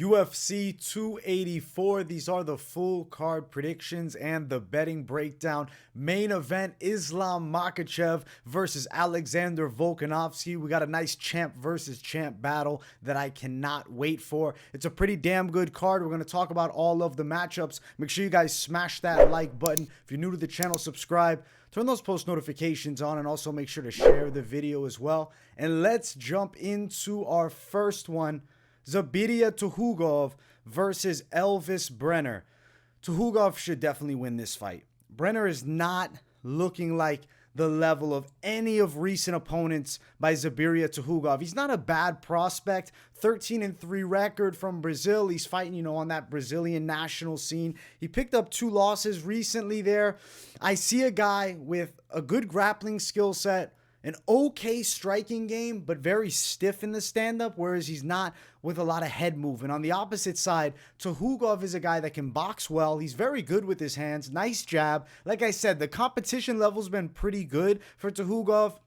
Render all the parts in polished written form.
UFC 284. These are the full card predictions and the betting breakdown. Main event, Islam Makhachev versus Alexander Volkanovski. We got a nice champ versus champ battle that I cannot wait for. It's a pretty damn good card. We're going to talk about all of the matchups. Make sure you guys smash that like button. If you're new to the channel, subscribe. Turn those post notifications on and also make sure to share the video as well. And let's jump into our first one. Zubaira Tukhugov versus Elves Brenner. Tukhugov should definitely win this fight. Brenner is not looking like the level of any of recent opponents by Zubaira Tukhugov. He's not a bad prospect. 13-3 record from Brazil. He's fighting, on that Brazilian national scene. He picked up 2 losses recently there. I see a guy with a good grappling skill set, an okay striking game, but very stiff in the stand-up, whereas he's not with a lot of head movement. On the opposite side, Tukhugov is a guy that can box well. He's very good with his hands. Nice jab. Like I said, the competition level's been pretty good for Tukhugov.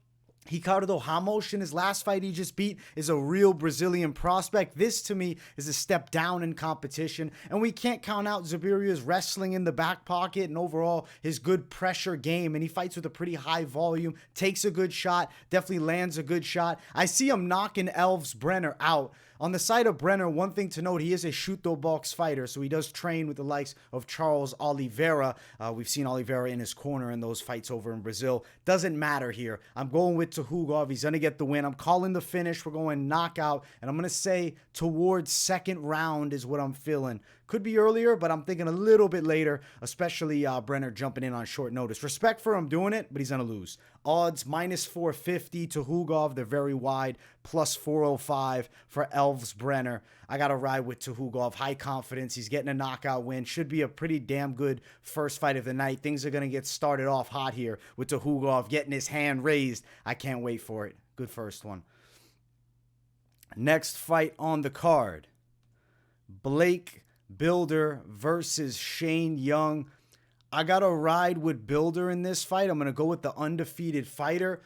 Ricardo Ramos in his last fight he just beat is a real Brazilian prospect. This, to me, is a step down in competition. And we can't count out Zubaira's wrestling in the back pocket and overall his good pressure game. And he fights with a pretty high volume, takes a good shot, definitely lands a good shot. I see him knocking Elves Brenner out. On the side of Brenner, one thing to note, he is a Chute box fighter, so he does train with the likes of Charles Oliveira. We've seen Oliveira in his corner in those fights over in Brazil. Doesn't matter here. I'm going with Tukhugov. He's going to get the win. I'm calling the finish. We're going knockout, and I'm going to say towards second round is what I'm feeling. Could be earlier, but I'm thinking a little bit later, especially Brenner jumping in on short notice. Respect for him doing it, but he's going to lose. Odds -450 to Tukhugov. They're very wide. +405 for Elves Brenner. I got to ride with Tukhugov. High confidence. He's getting a knockout win. Should be a pretty damn good first fight of the night. Things are going to get started off hot here with Tukhugov getting his hand raised. I can't wait for it. Good first one. Next fight on the card. Bilder versus Shane Young. I got to ride with Bilder in this fight. I'm going to go with the undefeated fighter.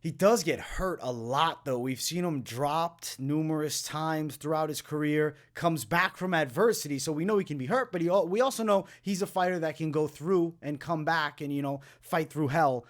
He does get hurt a lot, though. We've seen him dropped numerous times throughout his career. Comes back from adversity, so we know he can be hurt. But we also know he's a fighter that can go through and come back and, fight through hell.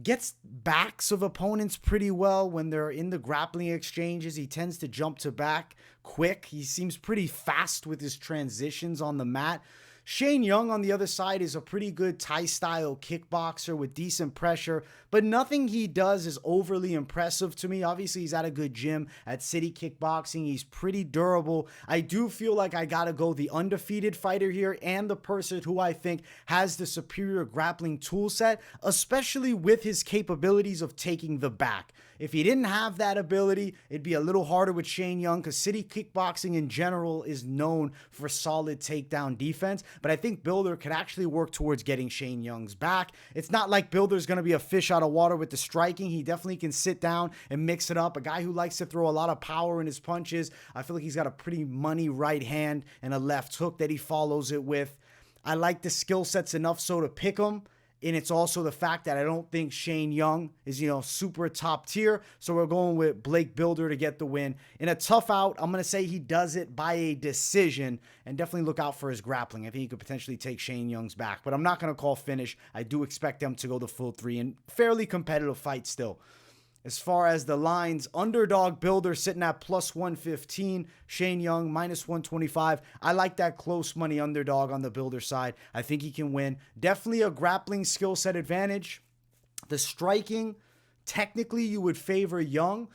Gets backs of opponents pretty well when they're in the grappling exchanges. He tends to jump to back quick. He seems pretty fast with his transitions on the mat. Shane Young on the other side is a pretty good Thai-style kickboxer with decent pressure, but nothing he does is overly impressive to me. Obviously, he's at a good gym at City Kickboxing. He's pretty durable. I do feel like I got to go the undefeated fighter here and the person who I think has the superior grappling tool set, especially with his capabilities of taking the back. If he didn't have that ability, it'd be a little harder with Shane Young because City Kickboxing in general is known for solid takedown defense. But I think Bilder could actually work towards getting Shane Young's back. It's not like Bilder's going to be a fish out of water with the striking. He definitely can sit down and mix it up. A guy who likes to throw a lot of power in his punches. I feel like he's got a pretty money right hand and a left hook that he follows it with. I like the skill sets enough so to pick him. And it's also the fact that I don't think Shane Young is, super top tier. So we're going with Bilder to get the win. In a tough out, I'm going to say he does it by a decision. And definitely look out for his grappling. I think he could potentially take Shane Young's back. But I'm not going to call finish. I do expect them to go the full 3 and fairly competitive fight still. As far as the lines, underdog Bilder sitting at +115. Shane Young -125. I like that close money underdog on the Bilder side. I think he can win. Definitely a grappling skill set advantage. The striking, technically you would favor Young,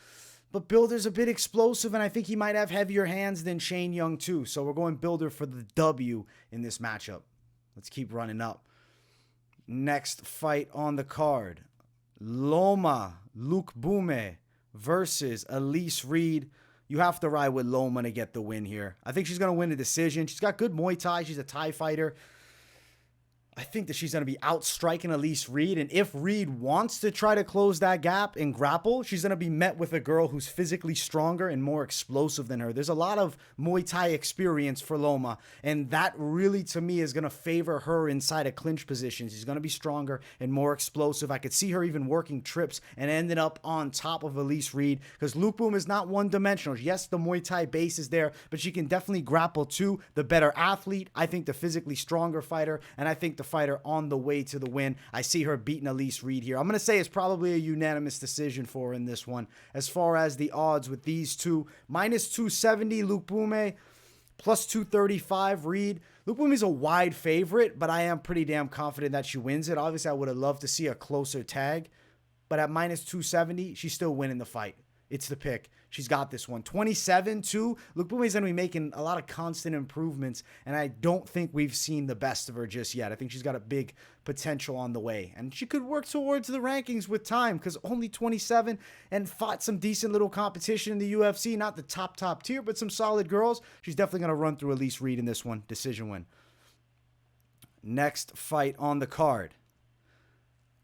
but Bilder's a bit explosive, and I think he might have heavier hands than Shane Young too. So we're going Bilder for the W in this matchup. Let's keep running up. Next fight on the card. Loma, Lookboonmee versus Elise Reed. You have to ride with Loma to get the win here. I think she's going to win the decision. She's got good Muay Thai. She's a Thai fighter. I think that she's going to be outstriking Elise Reed. And if Reed wants to try to close that gap and grapple, she's going to be met with a girl who's physically stronger and more explosive than her. There's a lot of Muay Thai experience for Loma. And that really, to me, is going to favor her inside a clinch position. She's going to be stronger and more explosive. I could see her even working trips and ending up on top of Elise Reed. Because Lookboonmee is not one-dimensional. Yes, the Muay Thai base is there, but she can definitely grapple too. The better athlete. I think the physically stronger fighter. And I think the fighter on the way to the win. I see her beating Elise Reed here. I'm going to say it's probably a unanimous decision for her in this one. As far as the odds with these two, minus 270 Lookboonmee, plus 235 Reed. Lookboonmee is a wide favorite, but I am pretty damn confident that she wins it. Obviously, I would have loved to see a closer tag, but at minus 270, she's still winning the fight. It's the pick. She's got this one. 27-2. Lookboonmee's going to be making a lot of constant improvements, and I don't think we've seen the best of her just yet. I think she's got a big potential on the way, and she could work towards the rankings with time because only 27 and fought some decent little competition in the UFC. Not the top tier, but some solid girls. She's definitely going to run through Elise Reed in this one. Decision win. Next fight on the card.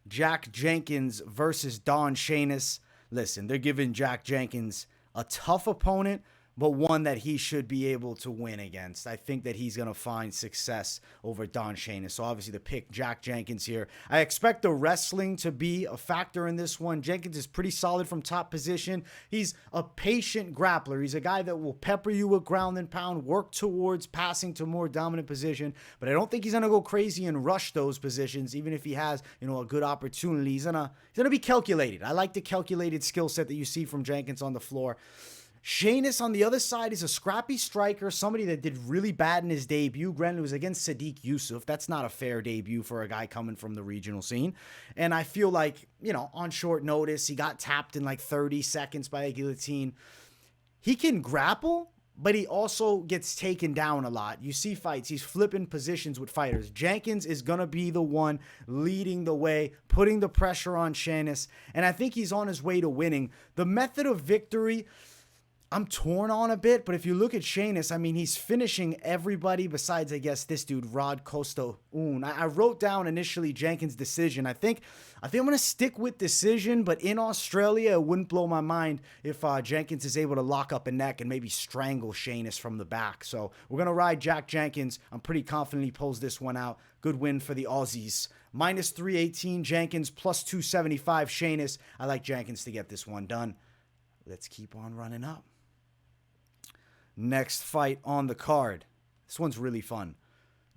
Jack Jenkins versus Don Shainis. Listen, they're giving Jack Jenkins a tough opponent, but one that he should be able to win against. I think that he's going to find success over Don Shainis. So obviously the pick, Jack Jenkins here. I expect the wrestling to be a factor in this one. Jenkins is pretty solid from top position. He's a patient grappler. He's a guy that will pepper you with ground and pound, work towards passing to more dominant position. But I don't think he's going to go crazy and rush those positions, even if he has, a good opportunity. He's going to be calculated. I like the calculated skill set that you see from Jenkins on the floor. Shainis on the other side is a scrappy striker, somebody that did really bad in his debut. Granted, it was against Sadiq Yusuf. That's not a fair debut for a guy coming from the regional scene. And I feel like, on short notice, he got tapped in like 30 seconds by a guillotine. He can grapple, but he also gets taken down a lot. You see fights, he's flipping positions with fighters. Jenkins is going to be the one leading the way, putting the pressure on Shainis, and I think he's on his way to winning. The method of victory, I'm torn on a bit, but if you look at Shainis, he's finishing everybody besides, I guess, this dude, Rod Costa Un. I wrote down initially Jenkins' decision. I think I'm going to stick with decision, but in Australia, it wouldn't blow my mind if Jenkins is able to lock up a neck and maybe strangle Shainis from the back. So we're going to ride Jack Jenkins. I'm pretty confident he pulls this one out. Good win for the Aussies. Minus 318 Jenkins, plus 275 Shainis. I like Jenkins to get this one done. Let's keep on running up. Next fight on the card. This one's really fun.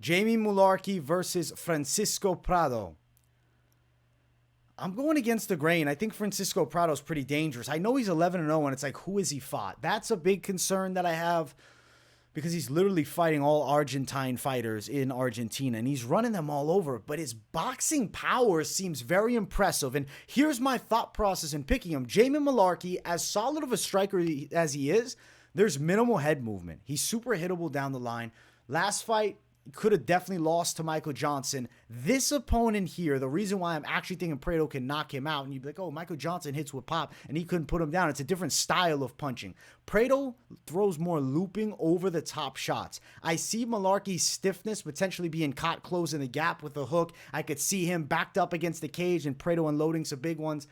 Jamie Mullarkey versus Francisco Prado. I'm going against the grain. I think Francisco Prado's pretty dangerous. I know he's 11-0, and it's like, who has he fought? That's a big concern that I have because he's literally fighting all Argentine fighters in Argentina, and he's running them all over. But his boxing power seems very impressive. And here's my thought process in picking him. Jamie Mullarkey, as solid of a striker as he is, there's minimal head movement. He's super hittable down the line. Last fight, could have definitely lost to Michael Johnson. This opponent here, the reason why I'm actually thinking Prado can knock him out, and you'd be like, oh, Michael Johnson hits with pop, and he couldn't put him down. It's a different style of punching. Prado throws more looping over-the-top shots. I see Mullarkey's stiffness potentially being caught closing the gap with a hook. I could see him backed up against the cage and Prado unloading some big ones.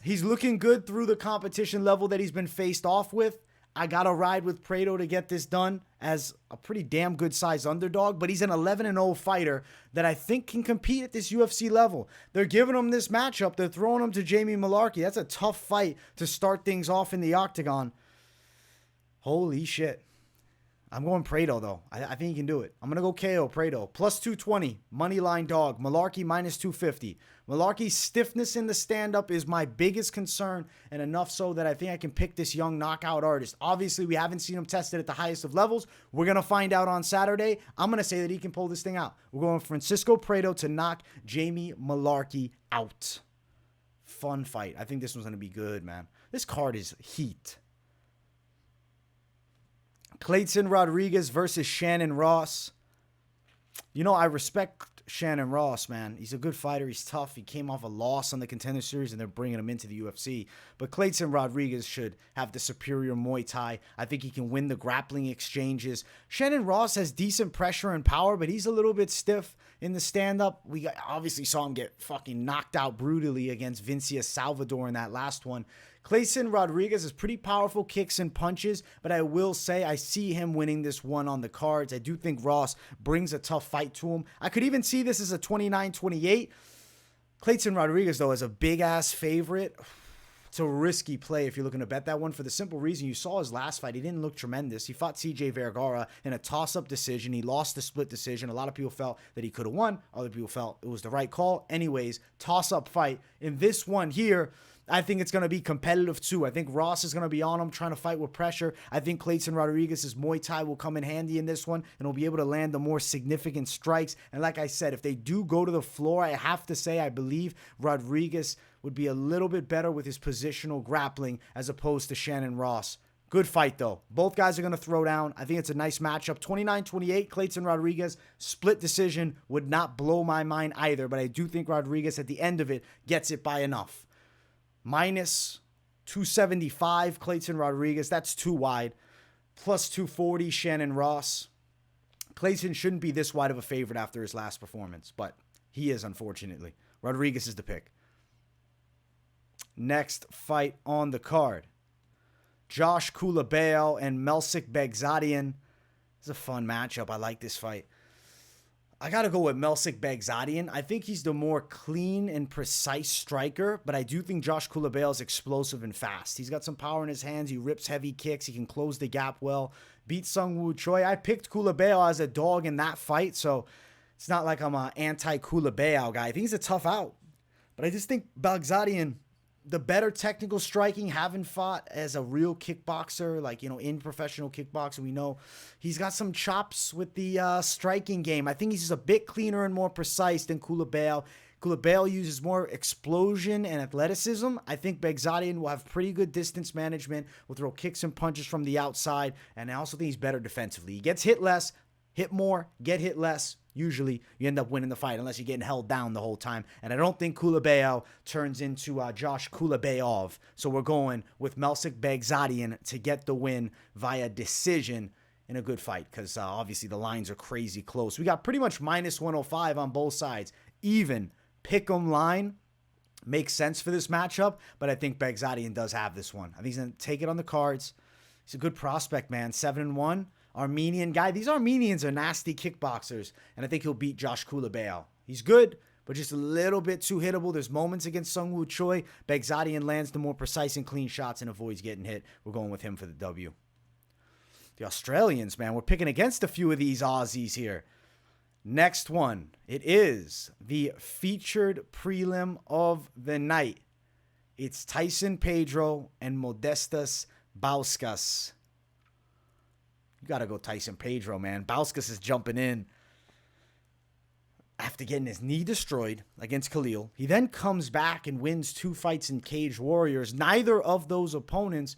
He's looking good through the competition level that he's been faced off with. I got to ride with Prado to get this done as a pretty damn good size underdog, but he's an 11-0 fighter that I think can compete at this UFC level. They're giving him this matchup. They're throwing him to Jamie Mullarkey. That's a tough fight to start things off in the octagon. Holy shit. I'm going Prado, though. I think he can do it. I'm going to go KO Prado. Plus 220. Money line dog. Mullarkey minus 250. Mullarkey's stiffness in the stand-up is my biggest concern, and enough so that I think I can pick this young knockout artist. Obviously, we haven't seen him tested at the highest of levels. We're going to find out on Saturday. I'm going to say that he can pull this thing out. We're going Francisco Prado to knock Jamie Mullarkey out. Fun fight. I think this one's going to be good, man. This card is heat. Clayton Rodrigues versus Shannon Ross. I respect Shannon Ross, man. He's a good fighter. He's tough. He came off a loss on the Contender Series, and they're bringing him into the UFC. But Clayton Rodrigues should have the superior Muay Thai. I think he can win the grappling exchanges. Shannon Ross has decent pressure and power, but he's a little bit stiff in the stand-up. We obviously saw him get fucking knocked out brutally against Vincia Salvador in that last one. Clayton Rodrigues has pretty powerful kicks and punches, but I will say I see him winning this one on the cards. I do think Ross brings a tough fight to him. I could even see this as a 29-28. Clayton Rodrigues, though, is a big-ass favorite. It's a risky play if you're looking to bet that one for the simple reason you saw his last fight. He didn't look tremendous. He fought CJ Vergara in a toss-up decision. He lost the split decision. A lot of people felt that he could have won. Other people felt it was the right call. Anyways, toss-up fight. In this one here, I think it's going to be competitive too. I think Ross is going to be on him trying to fight with pressure. I think Clayton Rodrigues' Muay Thai will come in handy in this one and will be able to land the more significant strikes. And like I said, if they do go to the floor, I have to say I believe Rodrigues would be a little bit better with his positional grappling as opposed to Shannon Ross. Good fight, though. Both guys are going to throw down. I think it's a nice matchup. 29-28, Clayton Rodrigues. Split decision would not blow my mind either, but I do think Rodrigues at the end of it gets it by enough. Minus 275, Clayton Rodrigues. That's too wide. Plus 240, Shannon Ross. Clayton shouldn't be this wide of a favorite after his last performance, but he is, unfortunately. Rodrigues is the pick. Next fight on the card. Josh Culibao and Melsik Baghdasaryan. It's a fun matchup. I like this fight. I got to go with Melsik Baghdasaryan. I think he's the more clean and precise striker, but I do think Josh Culibao is explosive and fast. He's got some power in his hands. He rips heavy kicks. He can close the gap well. Beat Sung Woo Choi. I picked Culibao as a dog in that fight, so it's not like I'm an anti-Culibao guy. I think he's a tough out, but I just think Baghdasaryan, the better technical striking, haven't fought as a real kickboxer, like, in professional kickboxing. We know he's got some chops with the striking game. I think he's just a bit cleaner and more precise than Culibao. Culibao uses more explosion and athleticism. I think Baghdasaryan will have pretty good distance management, will throw kicks and punches from the outside, and I also think he's better defensively. He gets hit less, hit more, get hit less. Usually, you end up winning the fight unless you're getting held down the whole time. And I don't think Culibao turns into Josh Kulibayev. So we're going with Melsik Baghdasaryan to get the win via decision in a good fight because obviously the lines are crazy close. We got pretty much minus 105 on both sides. Even pick'em line makes sense for this matchup, but I think Baghdasaryan does have this one. I think he's going to take it on the cards. He's a good prospect, man. 7-1. Armenian guy. These Armenians are nasty kickboxers, and I think he'll beat Josh Culibao. He's good, but just a little bit too hittable. There's moments against Sung Woo Choi. Baghdasaryan lands the more precise and clean shots and avoids getting hit. We're going with him for the W. The Australians, man, we're picking against a few of these Aussies here. Next one, it is the featured prelim of the night. It's Tyson Pedro and Modestas Bukauskas. You got to go Tyson Pedro, man. Bukauskas is jumping in after getting his knee destroyed against Khalil. He then comes back and wins 2 fights in Cage Warriors. Neither of those opponents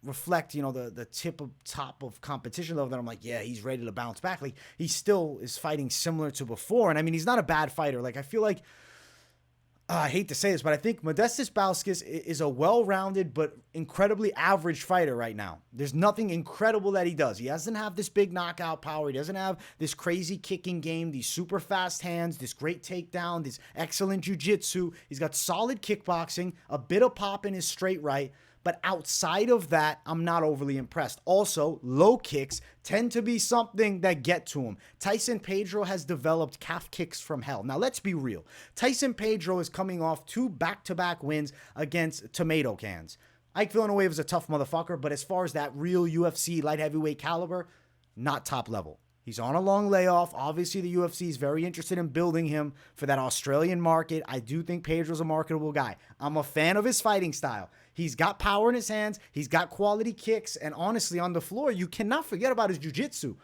reflect, the top of competition level that I'm like, yeah, he's ready to bounce back. Like, he still is fighting similar to before. And I mean, he's not a bad fighter. Like, I feel like, I hate to say this, but I think Modestas Bukauskas is a well-rounded but incredibly average fighter right now. There's nothing incredible that he does. He doesn't have this big knockout power. He doesn't have this crazy kicking game, these super fast hands, this great takedown, this excellent jiu-jitsu. He's got solid kickboxing, a bit of pop in his straight right. But outside of that, I'm not overly impressed. Also, low kicks tend to be something that get to him. Tyson Pedro has developed calf kicks from hell. Now, let's be real. Tyson Pedro is coming off 2 back-to-back wins against tomato cans. Ike Villanueva is a tough motherfucker, but as far as that real UFC light heavyweight caliber, not top level. He's on a long layoff. Obviously, the UFC is very interested in building him for that Australian market. I do think Pedro's a marketable guy. I'm a fan of his fighting style. He's got power in his hands. He's got quality kicks. And honestly, on the floor, you cannot forget about his jiu-jitsu.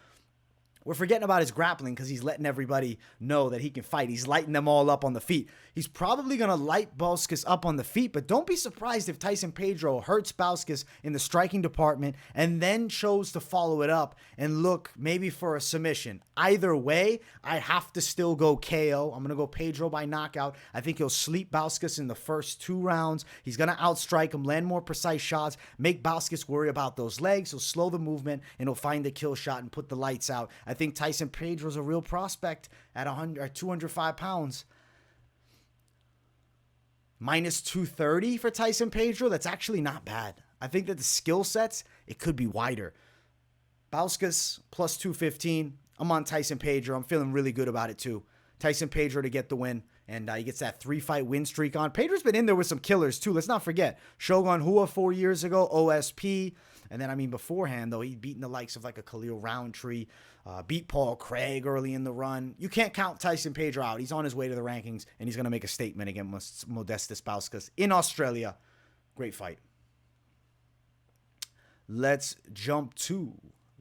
We're forgetting about his grappling because he's letting everybody know that he can fight. He's lighting them all up on the feet. He's probably going to light Bukauskas up on the feet, but don't be surprised if Tyson Pedro hurts Bukauskas in the striking department and then chose to follow it up and look maybe for a submission. Either way, I have to still go KO. I'm going to go Pedro by knockout. I think he'll sleep Bukauskas in the first 2 rounds. He's going to outstrike him, land more precise shots, make Bukauskas worry about those legs. He'll slow the movement, and he'll find the kill shot and put the lights out. I think Tyson Pedro's a real prospect at 205 pounds. Minus 230 for Tyson Pedro. That's actually not bad. I think that the skill sets, it could be wider. Bukauskas plus 215. I'm on Tyson Pedro. I'm feeling really good about it too. Tyson Pedro to get the win. And he gets that 3-fight win streak on. Pedro's been in there with some killers too. Let's not forget. Shogun Rua 4 years ago. OSP. And then, I mean, beforehand, though, he'd beaten the likes of like a Khalil Roundtree. Beat Paul Craig early in the run. You can't count Tyson Pedro out. He's on his way to the rankings, and he's going to make a statement against Modestas Bukauskas in Australia. Great fight. Let's jump to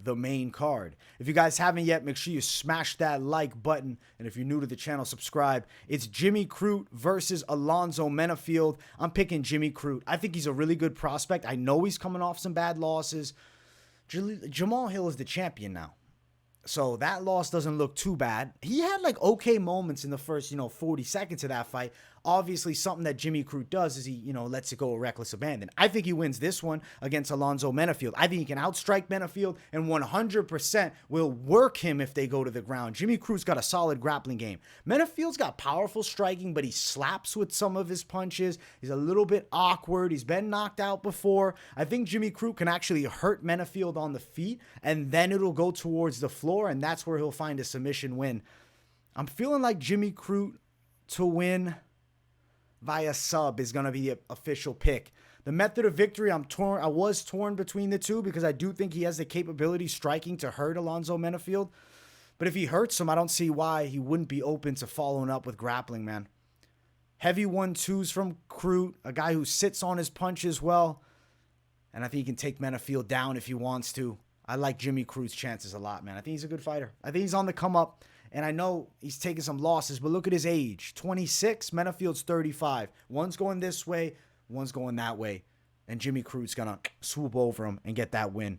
the main card. If you guys haven't yet, make sure you smash that like button. And if you're new to the channel, subscribe. It's Jimmy Crute versus Alonzo Menifield. I'm picking Jimmy Crute. I think he's a really good prospect. I know he's coming off some bad losses. Jamal Hill is the champion now. So that loss doesn't look too bad. He had like okay moments in the first, 40 seconds of that fight. Obviously, something that Jimmy Crute does is he, lets it go a reckless abandon. I think he wins this one against Alonzo Menifield. I think he can outstrike Menifield and 100% will work him if they go to the ground. Jimmy Crute's got a solid grappling game. Menifield's got powerful striking, but he slaps with some of his punches. He's a little bit awkward. He's been knocked out before. I think Jimmy Crute can actually hurt Menifield on the feet, and then it'll go towards the floor, and that's where he'll find a submission win. I'm feeling like Jimmy Crute to win via sub is going to be the official pick. The method of victory, I was torn between the two because I do think he has the capability striking to hurt Alonzo Menifield. But if he hurts him, I don't see why he wouldn't be open to following up with grappling, man. Heavy 1-2s from Crute, a guy who sits on his punches well. And I think he can take Menifield down if he wants to. I like Jimmy Crute's chances a lot, man. I think he's a good fighter. I think he's on the come up. And I know he's taking some losses, but look at his age. 26, Menifield's 35. One's going this way, one's going that way. And Jimmy Crute's going to swoop over him and get that win.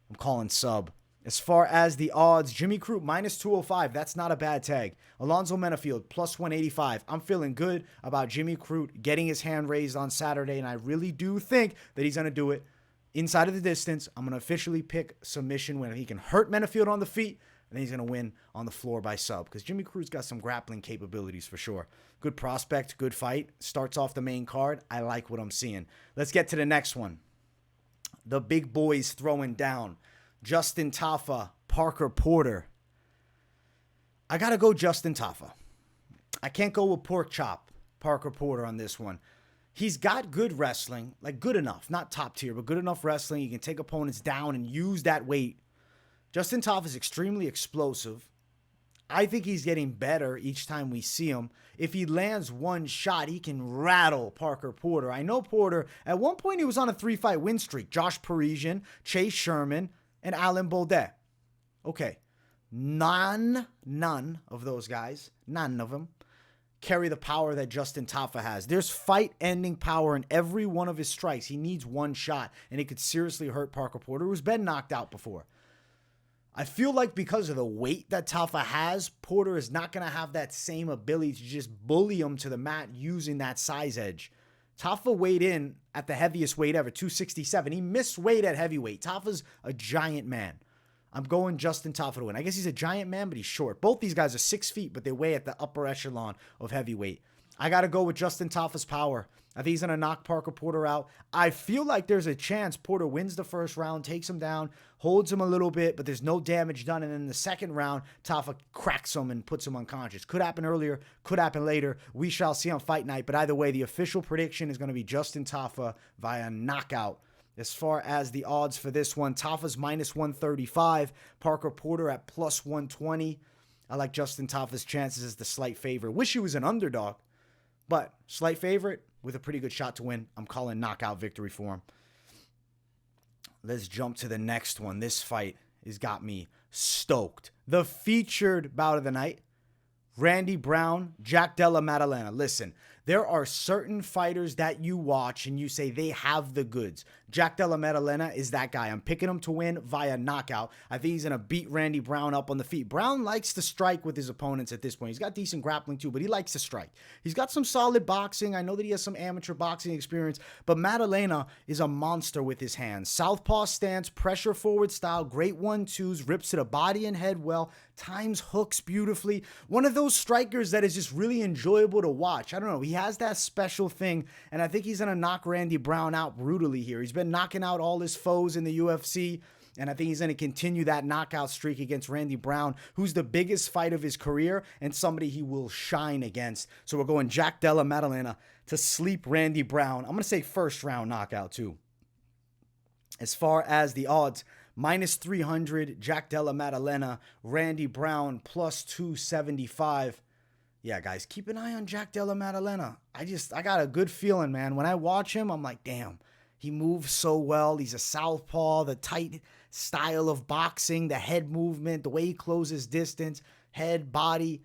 I'm calling sub. As far as the odds, Jimmy Crute minus 205. That's not a bad tag. Alonzo Menifield plus 185. I'm feeling good about Jimmy Crute getting his hand raised on Saturday, and I really do think that he's going to do it inside of the distance. I'm going to officially pick submission when he can hurt Menifield on the feet, and then he's going to win on the floor by sub. Because Jimmy Crute's got some grappling capabilities for sure. Good prospect, good fight. Starts off the main card. I like what I'm seeing. Let's get to the next one. The big boys throwing down. Justin Tafa, Parker Porter. I got to go Justin Tafa. I can't go with pork chop Parker Porter on this one. He's got good wrestling, like good enough. Not top tier, but good enough wrestling. He can take opponents down and use that weight. Justin Tafa is extremely explosive. I think he's getting better each time we see him. If he lands one shot, he can rattle Parker Porter. I know Porter, at one point he was on a 3-fight win streak. Josh Parisian, Chase Sherman, and Alan Boldet. Okay, none of those guys, none of them, carry the power that Justin Tafa has. There's fight-ending power in every one of his strikes. He needs one shot, and it could seriously hurt Parker Porter, who's been knocked out before. I feel like because of the weight that Tafa has, Porter is not going to have that same ability to just bully him to the mat using that size edge. Tafa weighed in at the heaviest weight ever, 267. He missed weight at heavyweight. Tafa's a giant man. I'm going Justin Tafa to win. I guess he's a giant man, but he's short. Both these guys are 6 feet, but they weigh at the upper echelon of heavyweight. I got to go with Justin Tafa's power. I think he's going to knock Parker Porter out. I feel like there's a chance Porter wins the first round, takes him down, holds him a little bit, but there's no damage done. And then in the second round, Tafa cracks him and puts him unconscious. Could happen earlier, could happen later. We shall see on fight night. But either way, the official prediction is going to be Justin Tafa via knockout. As far as the odds for this one, Tafa's minus 135, Parker Porter at plus 120. I like Justin Tafa's chances as the slight favorite. Wish he was an underdog, but slight favorite with a pretty good shot to win. I'm calling knockout victory for him. Let's jump to the next one. This fight has got me stoked. the featured bout of the night, Randy Brown, Jack Della Maddalena. Listen, there are certain fighters that you watch and you say they have the goods. Jack Della Maddalena is that guy. I'm picking him to win via knockout. I think he's going to beat Randy Brown up on the feet. Brown likes to strike with his opponents at this point. He's got decent grappling too, but he likes to strike. He's got some solid boxing. I know that he has some amateur boxing experience, but Maddalenna is a monster with his hands. Southpaw stance, pressure forward style, great 1-2s, rips to the body and head well, times hooks beautifully. One of those strikers that is just really enjoyable to watch. I don't know. He has that special thing, and I think he's going to knock Randy Brown out brutally here. He's been knocking out all his foes in the UFC, and I think he's going to continue that knockout streak against Randy Brown, who's the biggest fight of his career and somebody he will shine against. So we're going Jack Della Maddalena to sleep Randy Brown. I'm going to say first round knockout too. As far as the odds, minus 300, Jack Della Maddalena, Randy Brown, plus 275. Yeah, guys, keep an eye on Jack Della Maddalena. I got a good feeling, man. When I watch him, I'm like, damn, he moves so well. He's a southpaw, the tight style of boxing, the head movement, the way he closes distance, head, body.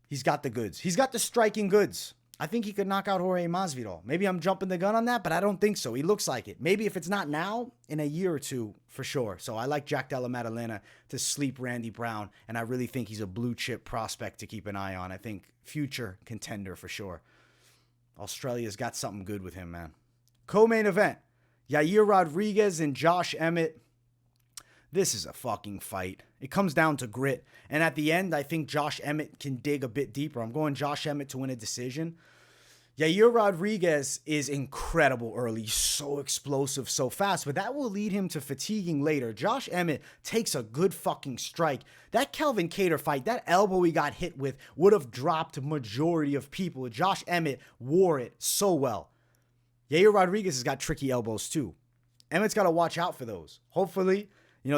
He's got the goods. He's got the striking goods. I think he could knock out Jorge Masvidal. Maybe I'm jumping the gun on that, but I don't think so. He looks like it. Maybe if it's not now, in a year or two, for sure. So I like Jack Della Maddalena to sleep Randy Brown, and I really think he's a blue chip prospect to keep an eye on. I think future contender for sure. Australia's got something good with him, man. Co-main event, Yair Rodrigues and Josh Emmett. This is a fucking fight. It comes down to grit. And at the end, I think Josh Emmett can dig a bit deeper. I'm going Josh Emmett to win a decision. Yair Rodrigues is incredible early. So explosive, so fast. But that will lead him to fatiguing later. Josh Emmett takes a good fucking strike. That Calvin Kattar fight, that elbow he got hit with would have dropped majority of people. Josh Emmett wore it so well. Yair Rodrigues has got tricky elbows too. Emmett's got to watch out for those. Hopefully,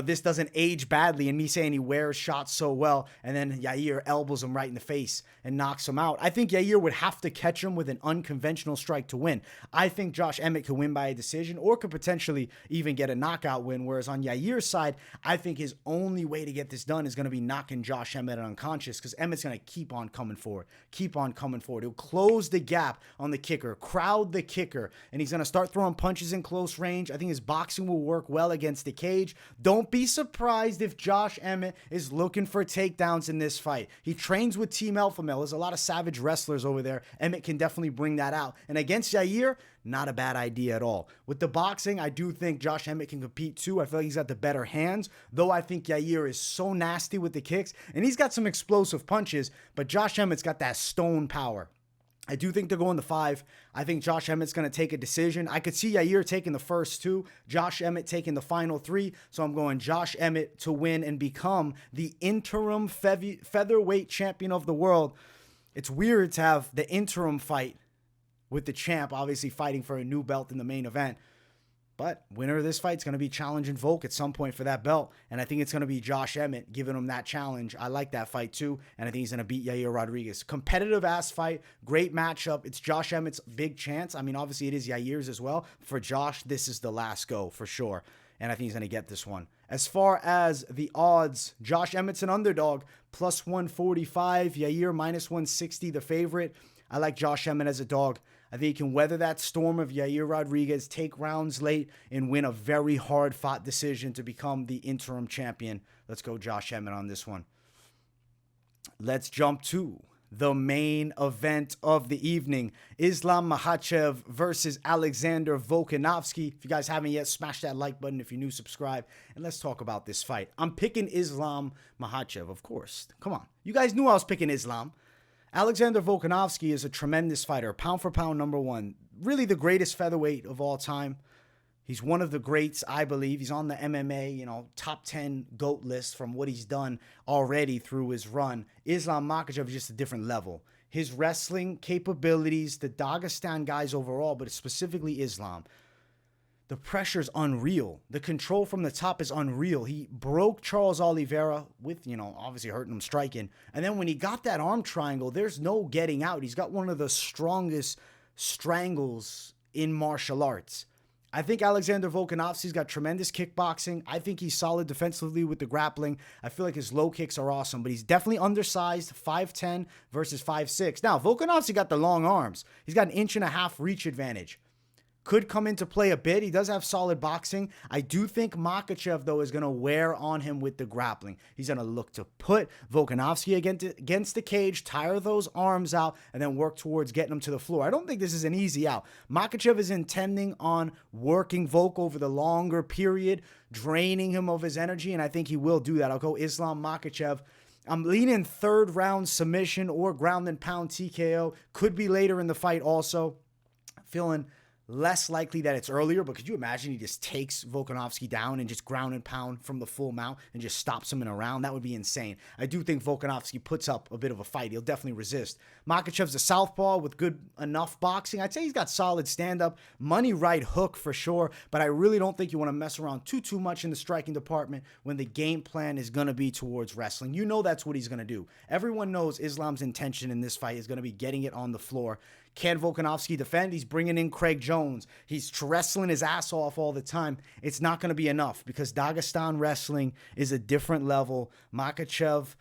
this doesn't age badly and me saying he wears shots so well and then Yair elbows him right in the face and knocks him out. I think Yair would have to catch him with an unconventional strike to win. I think Josh Emmett could win by a decision or could potentially even get a knockout win, whereas on Yair's side, I think his only way to get this done is going to be knocking Josh Emmett unconscious because Emmett's going to keep on coming forward. He'll close the gap on the kicker, crowd the kicker, and he's going to start throwing punches in close range. I think his boxing will work well against the cage. Don't be surprised if Josh Emmett is looking for takedowns in this fight. He trains with Team Alpha Male. There's a lot of savage wrestlers over there. Emmett can definitely bring that out. And against Yair, not a bad idea at all. With the boxing, I do think Josh Emmett can compete too. I feel like he's got the better hands, though I think Yair is so nasty with the kicks, and he's got some explosive punches, but Josh Emmett's got that stone power. I do think they're going to 5. I think Josh Emmett's going to take a decision. I could see Yair taking the first 2, Josh Emmett taking the final 3. So I'm going Josh Emmett to win and become the interim featherweight champion of the world. It's weird to have the interim fight with the champ, obviously fighting for a new belt in the main event. But winner of this fight is going to be challenging Volk at some point for that belt. And I think it's going to be Josh Emmett giving him that challenge. I like that fight too. And I think he's going to beat Yair Rodrigues. Competitive ass fight. Great matchup. It's Josh Emmett's big chance. I mean, obviously it is Yair's as well. For Josh, this is the last go for sure. And I think he's going to get this one. As far as the odds, Josh Emmett's an underdog. Plus 145. Yair minus 160, the favorite. I like Josh Emmett as a dog. I think he can weather that storm of Yair Rodrigues, take rounds late, and win a very hard-fought decision to become the interim champion. Let's go Josh Emmett on this one. Let's jump to the main event of the evening. Islam Makhachev versus Alexander Volkanovski. If you guys haven't yet, smash that like button. If you're new, subscribe. And let's talk about this fight. I'm picking Islam Makhachev, of course. Come on. You guys knew I was picking Islam. Alexander Volkanovski is a tremendous fighter, pound for pound number 1. Really the greatest featherweight of all time. He's one of the greats, I believe. He's on the MMA, top 10 GOAT list from what he's done already through his run. Islam Makhachev is just a different level. His wrestling capabilities, the Dagestan guys overall, but specifically Islam. The pressure's unreal. The control from the top is unreal. He broke Charles Oliveira with, obviously hurting him striking. And then when he got that arm triangle, there's no getting out. He's got one of the strongest strangles in martial arts. I think Alexander Volkanovski's got tremendous kickboxing. I think he's solid defensively with the grappling. I feel like his low kicks are awesome, but he's definitely undersized, 5'10 versus 5'6. Now, Volkanovski got the long arms. He's got an 1.5 inch reach advantage. Could come into play a bit. He does have solid boxing. I do think Makhachev, though, is going to wear on him with the grappling. He's going to look to put Volkanovski against the cage, tire those arms out, and then work towards getting him to the floor. I don't think this is an easy out. Makhachev is intending on working Volk over the longer period, draining him of his energy, and I think he will do that. I'll go Islam Makhachev. I'm leaning third round submission or ground and pound TKO. Could be later in the fight also. Feeling less likely that it's earlier, but could you imagine he just takes Volkanovski down and just ground and pound from the full mount and just stops him in a round? That would be insane. I do think Volkanovski puts up a bit of a fight. He'll definitely resist. Makhachev's a southpaw with good enough boxing. I'd say he's got solid stand-up, money right hook for sure, but I really don't think you want to mess around too much in the striking department when the game plan is going to be towards wrestling. You know that's what he's going to do. Everyone knows Islam's intention in this fight is going to be getting it on the floor. Can Volkanovski defend? He's bringing in Craig Jones. He's wrestling his ass off all the time. It's not going to be enough because Dagestan wrestling is a different level. Makhachev,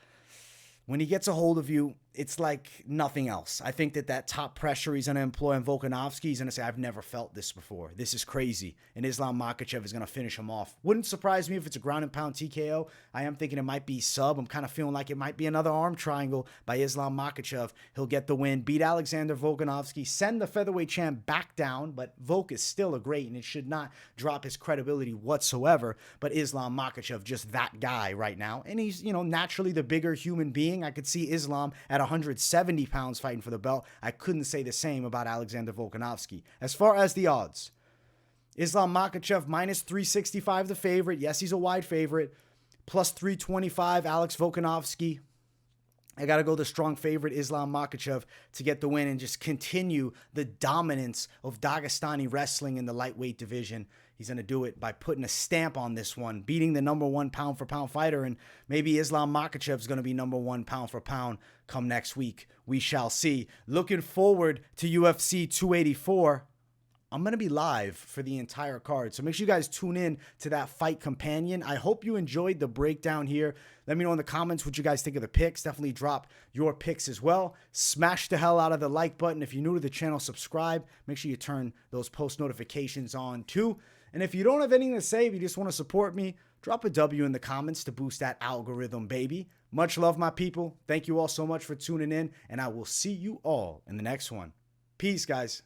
when he gets a hold of you, it's like nothing else. I think that top pressure he's going to employ on Volkanovski, he's going to say, I've never felt this before. This is crazy. And Islam Makhachev is going to finish him off. Wouldn't surprise me if it's a ground and pound TKO. I am thinking it might be sub. I'm kind of feeling like it might be another arm triangle by Islam Makhachev. He'll get the win, beat Alexander Volkanovski, send the featherweight champ back down, but Volk is still a great, and it should not drop his credibility whatsoever. But Islam Makhachev, just that guy right now. And he's, naturally the bigger human being. I could see Islam at 170 pounds fighting for the belt. I couldn't say the same about Alexander Volkanovski. As far as the odds, Islam Makhachev minus 365 the favorite. Yes, he's a wide favorite. Plus 325 Alex Volkanovski. I got to go the strong favorite Islam Makhachev to get the win and just continue the dominance of Dagestani wrestling in the lightweight division. He's going to do it by putting a stamp on this one, beating the #1 pound-for-pound fighter, and maybe Islam Makhachev is going to be #1 pound-for-pound come next week. We shall see. Looking forward to UFC 284. I'm going to be live for the entire card, so make sure you guys tune in to that Fight Companion. I hope you enjoyed the breakdown here. Let me know in the comments what you guys think of the picks. Definitely drop your picks as well. Smash the hell out of the like button. If you're new to the channel, subscribe. Make sure you turn those post notifications on too. And if you don't have anything to say, if you just want to support me, drop a W in the comments to boost that algorithm, baby. Much love, my people. Thank you all so much for tuning in, and I will see you all in the next one. Peace, guys.